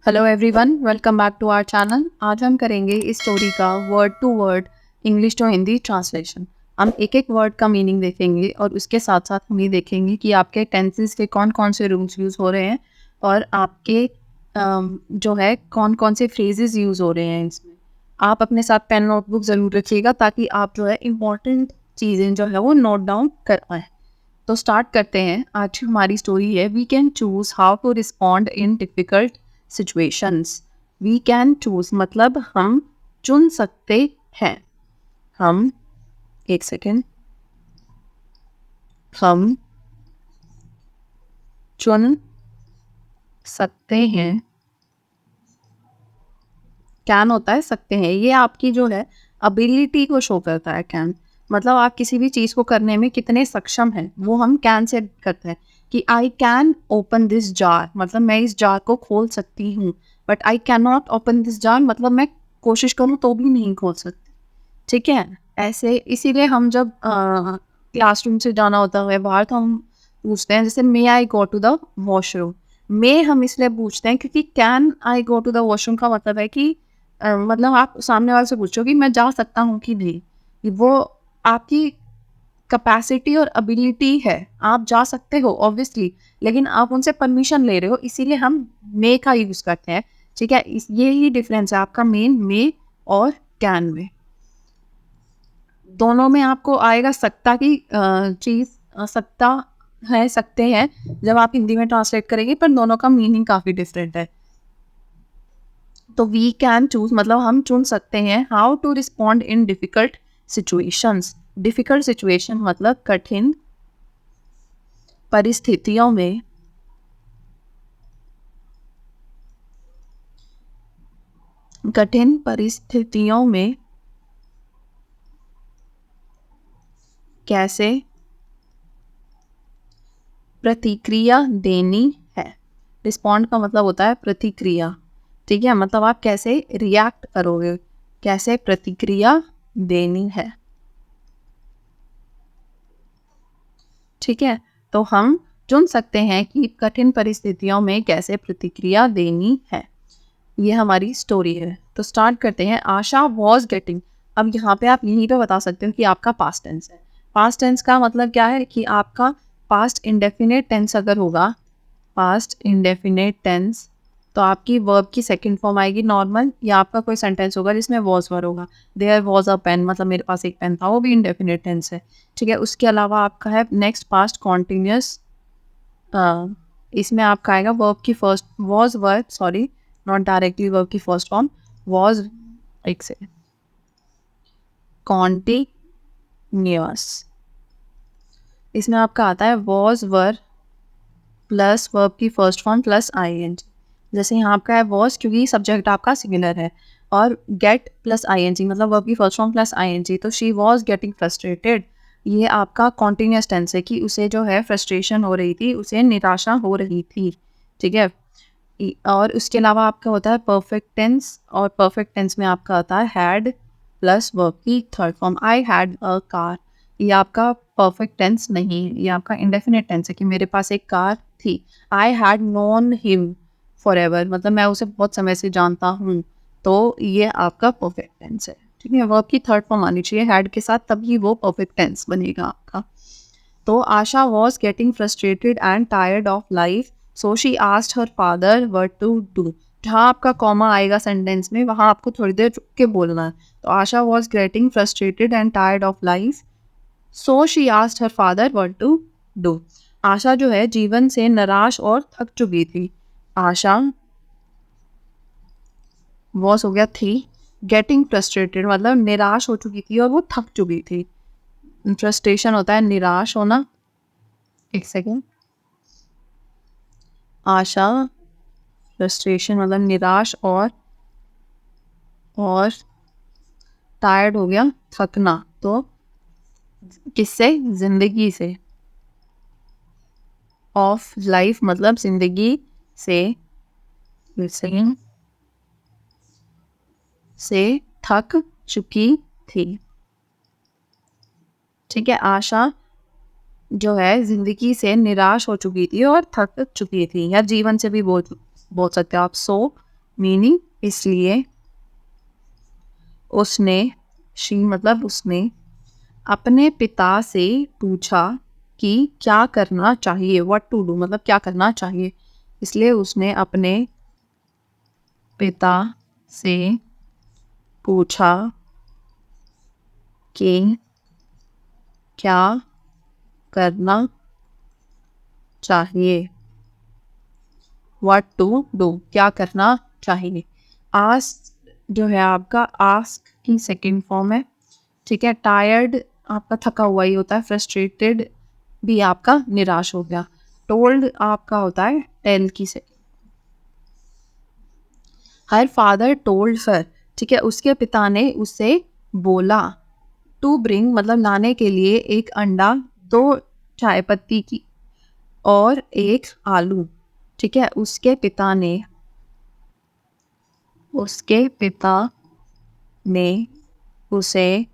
Hello everyone, welcome back to our channel. आज हम करेंगे इस स्टोरी का word to word English to Hindi translation. हम एक एक वर्ड का मीनिंग देखेंगे और उसके साथ साथ हम ये देखेंगे कि आपके टेंसेस के कौन कौन से रूल्स यूज़ हो रहे हैं और आपके जो है कौन कौन से फ्रेजेस यूज़ हो रहे हैं इसमें। आप अपने साथ पेन नोटबुक ज़रूर रखिएगा ताकि आप जो है इम्पॉर्टेंट चीज़ें जो है वो नोट डाउन कर पाएँ। तो स्टार्ट करते हैं। आज की हमारी स्टोरी है we can choose how to respond in difficult situations. We can choose मतलब हम चुन सकते हैं। हम एक सेकेंड हम चुन सकते हैं। कैन होता है सकते हैं, ये आपकी जो है अबिलिटी को शो करता है। कैन मतलब आप किसी भी चीज़ को करने में कितने सक्षम हैं, वो हम कैन से करते हैं। कि I can open this jar मतलब मैं इस जार को खोल सकती हूँ, but I can not open this jar मतलब मैं कोशिश करूँ तो भी नहीं खोल सकती। ठीक है, ऐसे इसीलिए हम जब क्लासरूम से जाना होता है बाहर तो हम पूछते हैं, जैसे may I go to the washroom. May हम इसलिए पूछते हैं क्योंकि can I go to the washroom का मतलब है कि मतलब आप सामने वाले से पूछो कि मैं जा सकता हूँ कि नहीं। वो आपकी कैपेसिटी और एबिलिटी है, आप जा सकते हो ऑब्वियसली, लेकिन आप उनसे परमिशन ले रहे हो, इसीलिए हम मे का यूज़ करते हैं। ठीक है, ये ही डिफरेंस है आपका मेन मे और कैन में। दोनों में आपको आएगा सकता की चीज़, सकता है सकते हैं जब आप हिंदी में ट्रांसलेट करेंगे, पर दोनों का मीनिंग काफ़ी डिफरेंट है। तो वी कैन चूज मतलब हम चुन सकते हैं how to respond in difficult situations. Difficult situation मतलब कठिन परिस्थितियों में कठिन परिस्थितियों में कैसे प्रतिक्रिया देनी है। रिस्पॉन्ड का मतलब होता है प्रतिक्रिया। ठीक है, मतलब आप कैसे रिएक्ट करोगे, कैसे प्रतिक्रिया देनी है। ठीक है, तो हम चुन सकते हैं कि कठिन परिस्थितियों में कैसे प्रतिक्रिया देनी है। ये हमारी स्टोरी है। तो स्टार्ट करते हैं। आशा वॉज गेटिंग। अब यहाँ पे आप यहीं पे बता सकते हो कि आपका पास्ट टेंस है। पास्ट टेंस का मतलब क्या है कि आपका पास्ट इंडेफिनेट टेंस अगर होगा, पास्ट इंडेफिनेट टेंस, तो आपकी वर्ब की सेकंड फॉर्म आएगी नॉर्मल, या आपका कोई सेंटेंस होगा जिसमें वॉज वर्ड होगा। देयर वॉज अ पेन मतलब मेरे पास एक पेन था, वो भी इंडेफिनेट टेंस है। ठीक है, उसके अलावा आपका है नेक्स्ट पास्ट कॉन्टिन्यूस। इसमें आपका आएगा वर्ब की first was verb, sorry not directly verb की फर्स्ट फॉर्म वॉज, एक से कॉन्टिन्यूअस। इसमें आपका आता है वॉज वर्ब प्लस वर्ब की फर्स्ट फॉर्म प्लस आईएनजी। जैसे यहाँ आपका है वॉज क्योंकि सब्जेक्ट आपका सिंगुलर है, और गेट प्लस आईएनजी मतलब वर्ब की फर्स्ट फॉर्म प्लस आईएनजी, तो शी वॉज गेटिंग फ्रस्ट्रेटेड। ये आपका कॉन्टिन्यूस टेंस है कि उसे जो है फ्रस्ट्रेशन हो रही थी, उसे निराशा हो रही थी। ठीक है, और उसके अलावा आपका होता है परफेक्ट टेंस, और परफेक्ट टेंस में आपका आता है हैड प्लस वर्ब की third form I had a car. ये आपका परफेक्ट टेंस नहीं है, ये आपका इंडेफिनिट टेंस है कि मेरे पास एक कार थी। I had known him for ever मतलब मैं उसे बहुत समय से जानता हूँ, तो ये आपका परफेक्ट टेंस है। ठीक है, वर्ब की थर्ड फॉर्म आनी चाहिए हैड के साथ, तभी वो परफेक्ट टेंस बनेगा आपका। तो Asha was getting frustrated and tired of life, so she asked her father what to do. जहाँ आपका कॉमा आएगा सेंटेंस में, वहाँ आपको थोड़ी देर रुक के बोलना है। तो Asha was getting frustrated and tired of life, so she asked her father what to do. Asha जो है जीवन से निराश और थक चुकी थी। आशा वॉज हो गया थी, गेटिंग फ्रस्ट्रेटेड मतलब निराश हो चुकी थी और वो थक चुकी थी। फ्रस्ट्रेशन होता है निराश होना। एक सेकेंड, आशा फ्रस्ट्रेशन मतलब निराश, और टायर्ड हो गया थकना, तो किससे, जिंदगी से। ऑफ लाइफ मतलब जिंदगी से, से थक चुकी थी। ठीक है, आशा जो है जिंदगी से निराश हो चुकी थी और थक चुकी थी, या जीवन से भी बोल सकते हो आप। सो मीनिंग इसलिए उसने, शी मतलब उसने अपने पिता से पूछा कि क्या करना चाहिए, व्हाट टू डू मतलब क्या करना चाहिए, इसलिए उसने अपने पिता से पूछा कि क्या करना चाहिए, व्हाट टू डू क्या करना चाहिए। आस्क जो है आपका आस्क की सेकंड फॉर्म है, ठीक है। टायर्ड आपका थका हुआ ही होता है, फ्रस्ट्रेटेड भी आपका निराश हो गया। टोल्ड आपका होता है टेल की second. Her father told her, ठीक है, उसके पिता ने उसे बोला। टू ब्रिंग मतलब लाने के लिए एक अंडा, 2 चाय पत्ती की और 1 आलू, ठीक है। उसके पिता ने उसे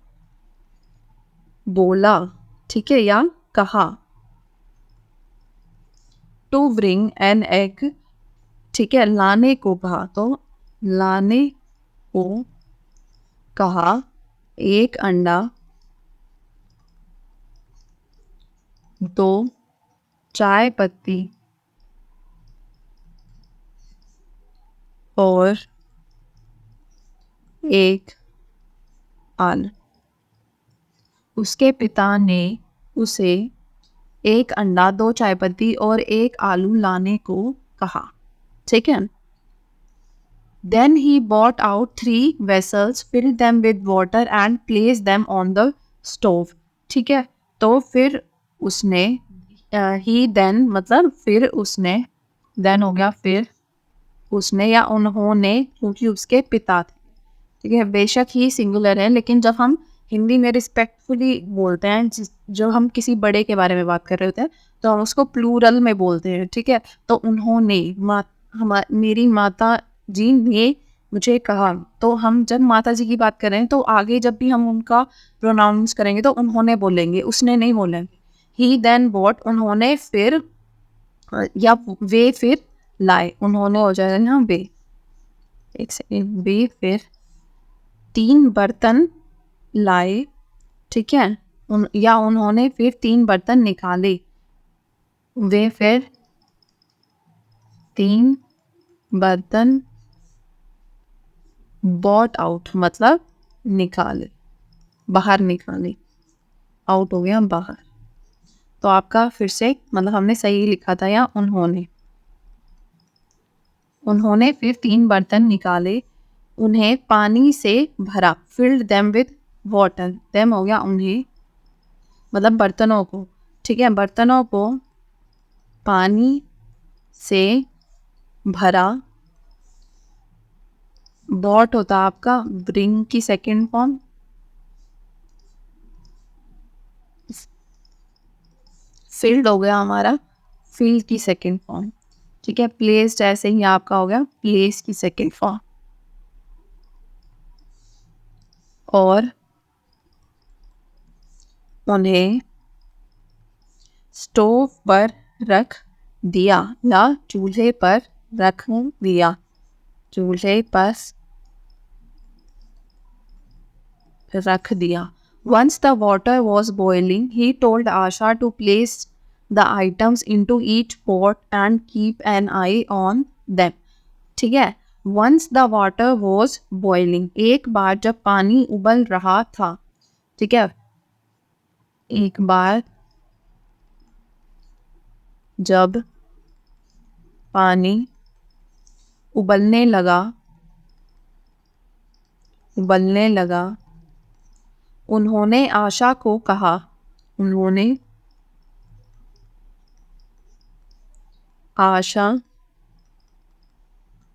बोला, ठीक है, या कहा। टू ब्रिंग एन एग, ठीक है, लाने को कहा, तो लाने को कहा 1 अंडा, 2 चाय पत्ती और 1 आलू। उसके पिता ने उसे 1 अंडा, 2 चाय पत्ती और 1 आलू लाने को कहा, ठीक है। Then he brought out 3 vessels, filled them with water and placed them on the stove, ठीक है। तो फिर उसने he then मतलब फिर उसने, then हो गया फिर उसने या उन्होंने, क्योंकि उसके पिता थे, ठीक है। बेशक ही सिंगुलर है, लेकिन जब हम हिंदी में रिस्पेक्टफुली बोलते हैं, जब हम किसी बड़े के बारे में बात कर रहे होते हैं तो हम उसको प्लूरल में बोलते हैं, ठीक है। तो उन्होंने मेरी माता जी ने मुझे कहा, तो हम जब माता जी की बात कर रहे हैं तो आगे जब भी हम उनका प्रोनाउंस करेंगे तो उन्होंने बोलेंगे, उसने नहीं बोलेंगे। ही देन बॉट उन्होंने फिर, या वे फिर लाए, उन्होंने हो जाएगा ना वे, एक सेकेंड, वे फिर 3 बर्तन लाए, ठीक है। या उन्होंने फिर 3 बर्तन निकाले, वे फिर 3 बर्तन बॉट आउट मतलब निकाले, बाहर निकाले, आउट हो गया बाहर। तो आपका फिर से मतलब हमने सही लिखा था, या उन्होंने फिर 3 बर्तन निकाले, उन्हें पानी से भरा, field them with water, them हो गया उन्हें मतलब बर्तनों को, ठीक है, बर्तनों को पानी से भरा। बॉट होता आपका ब्रिंग की सेकंड फॉर्म, फिल्ड हो गया हमारा फिल की सेकंड फॉर्म, ठीक है। प्लेस्ड ऐसे ही आपका हो गया प्लेस की सेकंड फॉर्म। और उन्हें स्टोव पर रख दिया, या चूल्हे पर रख दिया, चूल्हे पर रख दिया। Once the water was boiling, he told Asha to place the items into each pot and keep an eye on them, ठीक है। Once the water was boiling, एक बार जब पानी उबल रहा था, ठीक है, एक बार जब पानी उबलने लगा, उन्होंने आशा को कहा, उन्होंने आशा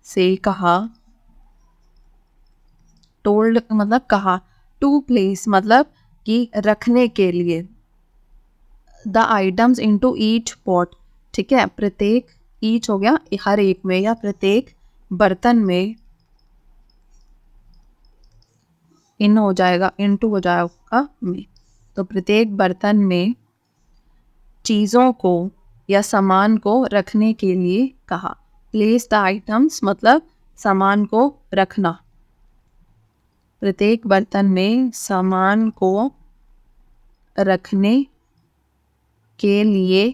से कहा, टोल्ड मतलब कहा, टू प्लेस मतलब कि रखने के लिए, the items into each pot, ठीक है, प्रत्येक, ईच हो गया हर एक में या प्रत्येक बर्तन में, इन हो जाएगा इनटू हो जाएगा में, तो प्रत्येक बर्तन में चीज़ों को या सामान को रखने के लिए कहा। प्लेस द आइटम्स मतलब सामान को रखना, प्रत्येक बर्तन में सामान को रखने के लिए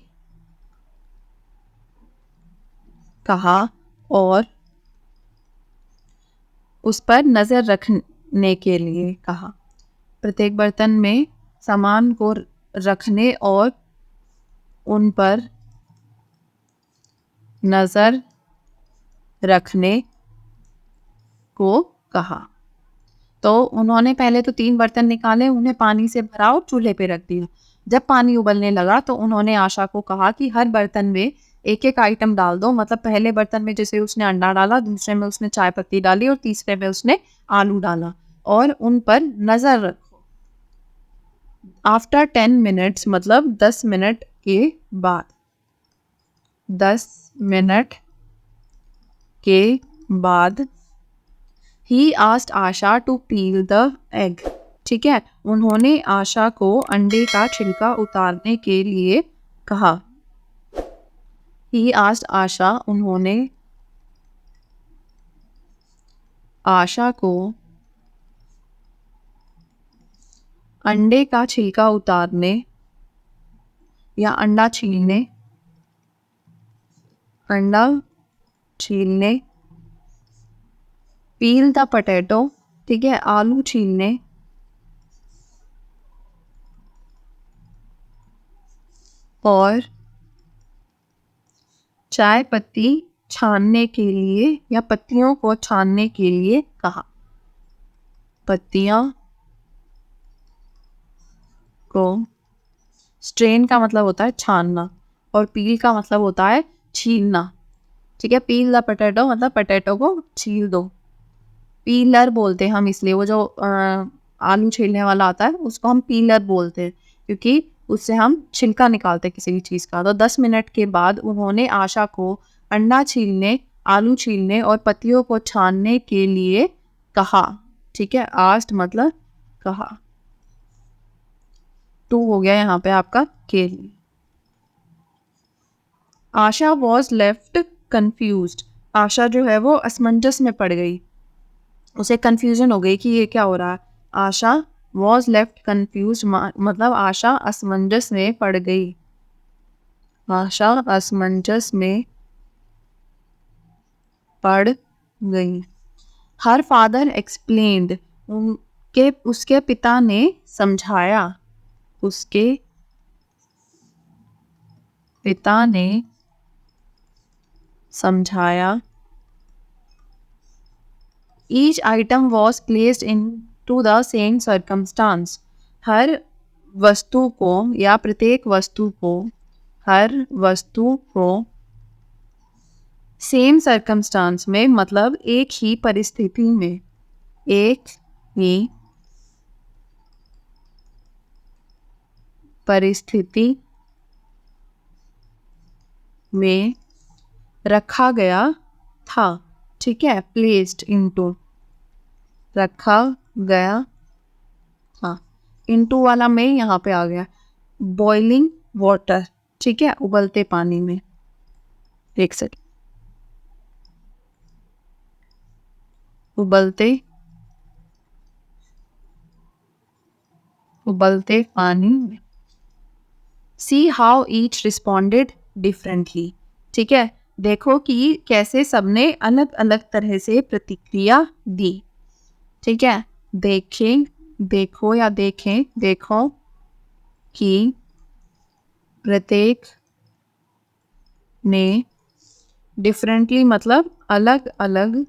कहा और उस पर नज़र रखने के लिए कहा। प्रत्येक बर्तन में सामान को रखने और उन पर नज़र रखने को कहा। तो उन्होंने पहले तो 3 बर्तन निकाले, उन्हें पानी से भरा और चूल्हे पे रख दिया। जब पानी उबलने लगा तो उन्होंने आशा को कहा कि हर बर्तन में एक-एक आइटम डाल दो। मतलब पहले बर्तन में जैसे उसने अंडा डाला, दूसरे में उसने चाय पत्ती डाली और तीसरे में उसने आलू डाला और उन पर नज़र रखो। आफ्टर 10 मिनट्स मतलब 10 मिनट के बाद, 10 मिनट के बाद ही asked Asha to peel the egg. ठीक है, उन्होंने आशा को अंडे का छिलका उतारने के लिए कहा। ही आस्क्ड आशा, उन्होंने आशा को अंडे का छिलका उतारने या अंडा छीलने पील द पोटैटो, ठीक है, आलू छीलने और चाय पत्ती छानने के लिए या पत्तियों को छानने के लिए कहा। पत्तियां को स्ट्रेन का मतलब होता है छानना और पील का मतलब होता है छीलना। ठीक है, पील द पोटैटो मतलब पोटैटो को छील दो। पीलर बोलते हैं हम, इसलिए वो जो आलू छीलने वाला आता है उसको हम पीलर बोलते हैं, क्योंकि उससे हम छिलका निकालते हैं किसी भी चीज़ का। तो 10 मिनट के बाद उन्होंने आशा को अंडा छीलने, आलू छीलने और पत्तियों को छानने के लिए कहा। ठीक है, आस्ट मतलब कहा। 2 हो गया यहाँ पे आपका के लिए। आशा वॉज लेफ्ट कन्फ्यूज्ड। आशा जो है वो असमंजस में पड़ गई, उसे कन्फ्यूजन हो गई कि ये क्या हो रहा है। आशा वॉज लेफ्ट कन्फ्यूज मतलब आशा असमंजस में पड़ गई। आशा असमंजस में पड़ गई। हर फादर एक्सप्लेन्ड, उसके पिता ने समझाया। उसके पिता ने समझाया। Each item was placed into the same circumstance. हर वस्तु को या प्रत्येक वस्तु को, हर वस्तु को सेम सर्कमस्टांस में मतलब एक ही परिस्थिति में, एक ही परिस्थिति में रखा गया था। ठीक है, प्लेस्ड इनटू, रखा गया था। इनटू वाला में यहाँ पे आ गया बॉइलिंग वाटर। ठीक है, उबलते पानी में। एक सेकंड, उबलते पानी में। See how each responded differently. ठीक है, देखो कि कैसे सबने अलग अलग तरह से प्रतिक्रिया दी। ठीक है, देखो या देखो कि प्रत्येक ने डिफरेंटली मतलब अलग अलग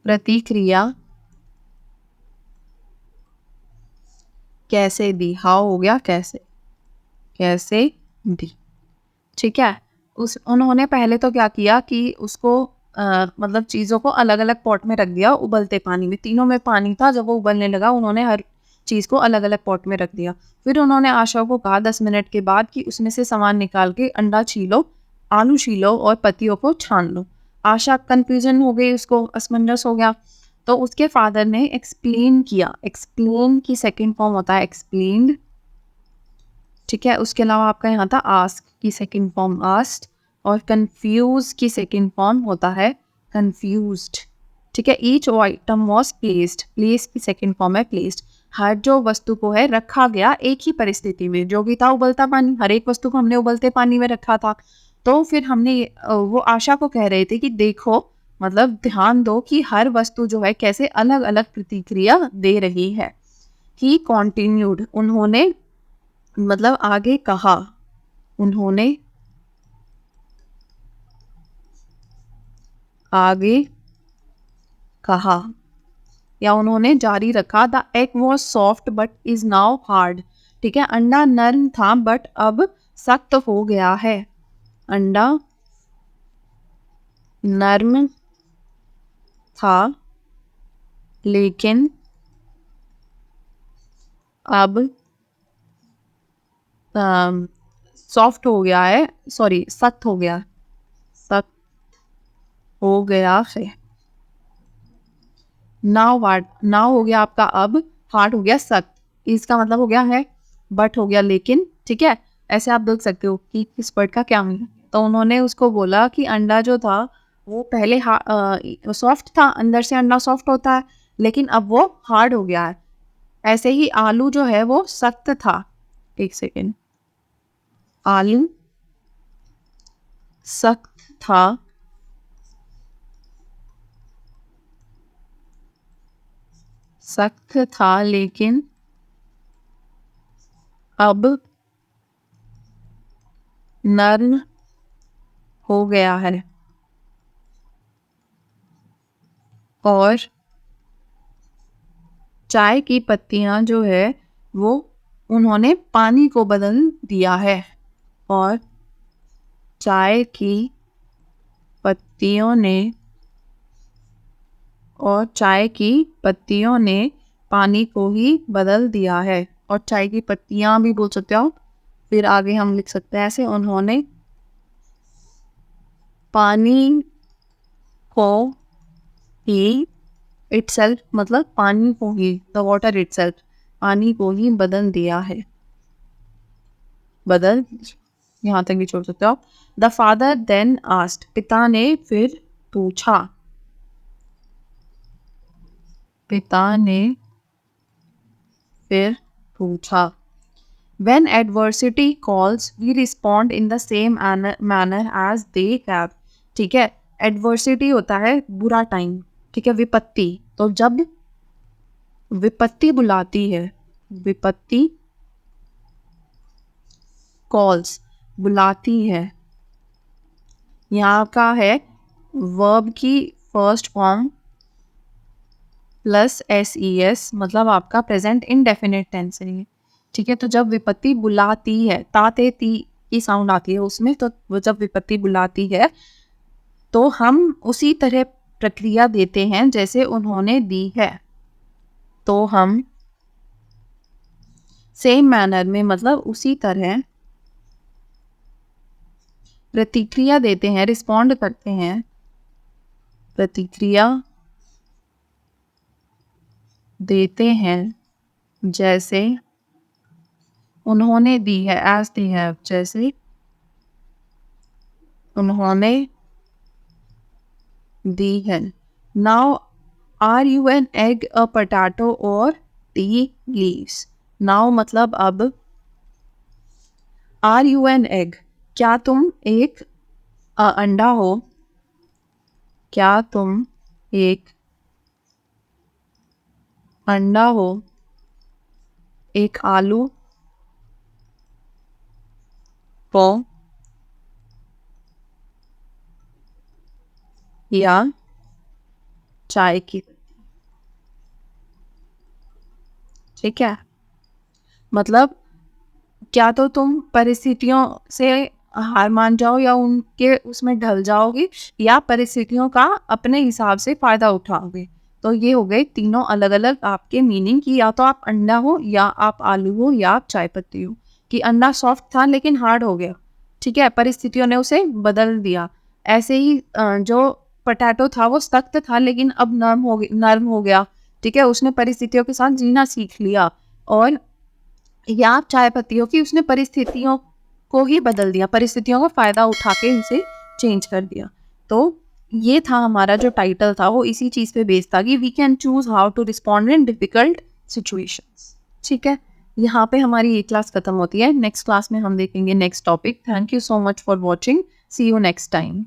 प्रतिक्रिया कैसे दी। हाउ हो गया कैसे दी। ठीक है, उन्होंने पहले तो क्या किया कि उसको मतलब चीज़ों को अलग अलग पॉट में रख दिया उबलते पानी में। तीनों में पानी था, जब वो उबलने लगा उन्होंने हर चीज़ को अलग अलग पॉट में रख दिया। फिर उन्होंने आशा को कहा 10 मिनट के बाद कि उसमें से सामान निकाल के अंडा छीलो, आलू छीलो और पत्तियों को छान लो। आशा कन्फ्यूजन हो गई, उसको असमंजस हो गया। तो उसके फादर ने एक्सप्लेन किया। एक्सप्लेन की सेकेंड फॉर्म होता है एक्सप्लेन्ड। ठीक है, उसके अलावा आपका यहाँ था आस्क की सेकेंड फॉर्म आस्क्ड। और कंफ्यूज की सेकेंड फॉर्म होता है कंफ्यूज्ड। ठीक है, each item was placed, place की सेकेंड फॉर्म है प्लेस्ड। हर जो वस्तु को है रखा गया एक ही परिस्थिति में, जो भी था उबलता पानी, हर एक वस्तु को हमने उबलते पानी में रखा था। तो फिर हमने वो आशा को कह रहे थे कि देखो, मतलब ध्यान दो कि हर वस्तु जो है कैसे अलग अलग प्रतिक्रिया दे रही है। ही कॉन्टिन्यूड, उन्होंने मतलब आगे कहा, उन्होंने आगे कहा या उन्होंने जारी रखा। The egg was soft but is now hard. ठीक है, अंडा नर्म था बट अब सख्त हो गया है। अंडा नर्म था लेकिन अब सॉफ्ट हो गया है, सॉरी सख्त हो गया, सख्त हो गया है। नाउ हार्ड, नाउ हो गया आपका अब, हार्ड हो गया सख्त। इसका मतलब हो गया है बट हो गया लेकिन। ठीक है, ऐसे आप देख सकते हो कि इस वर्ड का क्या मीनिंग। तो उन्होंने उसको बोला कि अंडा जो था वो पहले सॉफ्ट था, अंदर से अंडा सॉफ्ट होता है, लेकिन अब वो हार्ड हो गया है। ऐसे ही आलू जो है वो सख्त था, एक सेकेंड, आलू सख्त था सख्त था लेकिन अब नर्म हो गया है। और चाय की पत्तियां जो है वो उन्होंने पानी को बदल दिया है। और चाय की पत्तियों ने और चाय की पत्तियों ने पानी को ही बदल दिया है। और चाय की पत्तियां भी बोल सकते हो। फिर आगे हम लिख सकते हैं ऐसे, उन्होंने पानी को ही इटसेल्फ, मतलब पानी को ही, द वाटर इटसेल्फ, पानी को ही बदल दिया है। बदल, यहाँ तक भी छोड़ सकते हो आप। द फादर देन आस्क्ड, पिता ने फिर पूछा, पिता ने फिर पूछा। When adversity calls, we respond in the same manner as they have. ठीक है, adversity होता है बुरा टाइम, ठीक है, विपत्ति। तो जब विपत्ति बुलाती है, विपत्ति कॉल्स, बुलाती है, यहाँ का है वर्ब की फर्स्ट फॉर्म प्लस SES, मतलब आपका प्रेजेंट इनडेफिनिट टेंस है। ठीक है, तो जब विपत्ति बुलाती है, ताते ती की साउंड आती है उसमें, तो वो जब विपत्ति बुलाती है तो हम उसी तरह प्रक्रिया देते हैं जैसे उन्होंने दी है। तो हम सेम मैनर में, मतलब उसी तरह प्रतिक्रिया देते हैं, रिस्पॉन्ड करते हैं, प्रतिक्रिया देते हैं जैसे उन्होंने दी है, एज दे हैव, जैसे उन्होंने दी है। Now are you an egg, a potato और टी लीव्स। नाउ मतलब अब, आर यू एन एग, क्या तुम एक अंडा हो, क्या तुम एक अंडा हो, एक आलू हो, या चाय की। ठीक है, मतलब क्या तो तुम परिस्थितियों से हार मान जाओ या उनके उसमें ढल जाओगे, या परिस्थितियों का अपने हिसाब से फायदा उठाओगे। तो ये हो गए तीनों अलग अलग आपके मीनिंग की, या तो आप अंडा हो, या आप आलू हो, या आप चाय पत्ती हो। कि अंडा सॉफ्ट था लेकिन हार्ड हो गया, ठीक है, परिस्थितियों ने उसे बदल दिया। ऐसे ही जो पोटैटो था वो सख्त था लेकिन अब नर्म हो गया, ठीक है, उसने परिस्थितियों के साथ जीना सीख लिया। और या आप चाय पत्ती हो कि उसने परिस्थितियों को ही बदल दिया, परिस्थितियों का फ़ायदा उठा के उसे चेंज कर दिया। तो ये था हमारा जो टाइटल था, वो इसी चीज़ पे बेस्ड था कि we can choose how to respond in difficult situations. ठीक है, यहाँ पे हमारी ये क्लास ख़त्म होती है। नेक्स्ट क्लास में हम देखेंगे next topic. Thank you so much for watching. See you next time.